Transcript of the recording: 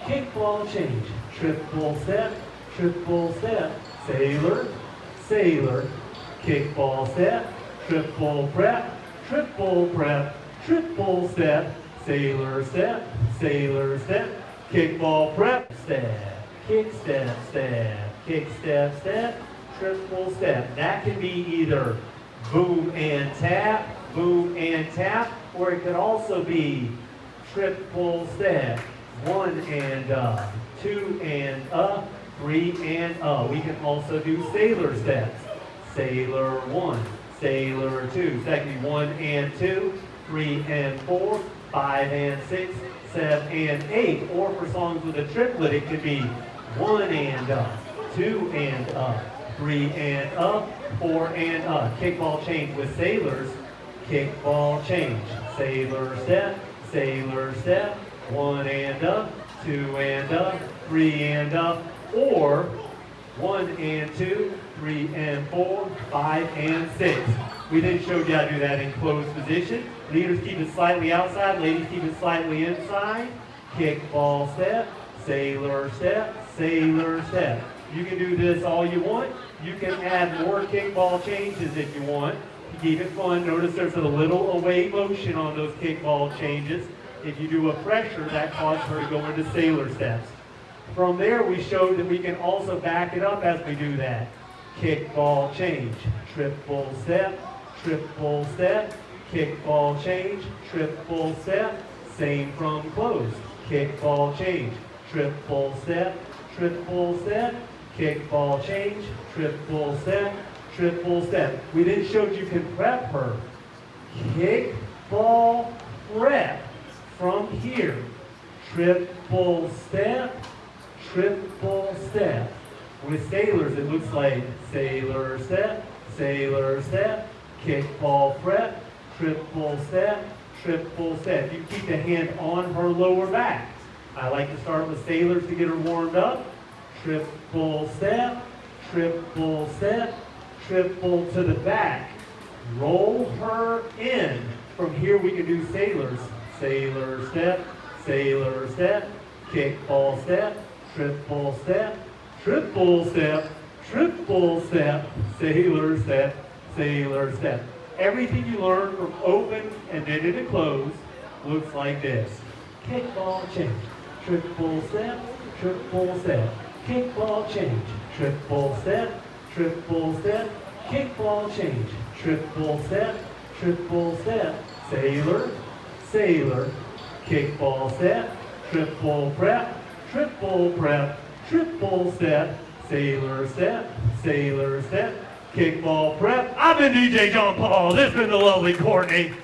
kickball change, triple step, sailor, sailor, kickball step, triple prep, triple step, sailor step, kickball prep, step, kick step, triple step. That can be either boom and tap, or it could also be triple step, 1 and up, 2 and up, 3 and up. We can also do sailor steps. Sailor 1, sailor 2. So that can be 1 and 2, 3 and 4, 5 and 6, 7 and 8. Or for songs with a triplet, it could be 1 and up, 2 and up, 3 and up, 4 and up. Kickball change with sailors. Kickball change. Sailor step, 1 and up, 2 and up, 3 and up, or 1 and 2, 3 and 4, 5 and 6. We then showed you how to do that in closed position. Leaders keep it slightly outside, ladies keep it slightly inside. Kickball step, sailor step, sailor step. You can do this all you want. You can add more kickball changes if you want to keep it fun. Notice there's a little away motion on those kickball changes. If you do a pressure, that causes her to go into sailor steps. From there, we showed that we can also back it up as we do that. Kickball change, triple step, kickball change, triple step, same from closed. Kickball change, triple step, kickball change, triple step. We then showed you can prep her. Kickball prep from here. Triple step. With sailors, it looks like sailor step, kickball prep, triple step. You keep the hand on her lower back. I like to start with sailors to get her warmed up. Triple step, triple to the back. Roll her in. From here we can do sailors. Sailor step, kickball step, triple step, sailor step. Everything you learn from open and then into close looks like this. Kickball change, triple step, kickball change, triple step, kickball change, triple step, sailor, kickball step, triple prep, triple step, sailor step, kickball prep. I've been DJ John Paul. This has been the lovely Kortnee.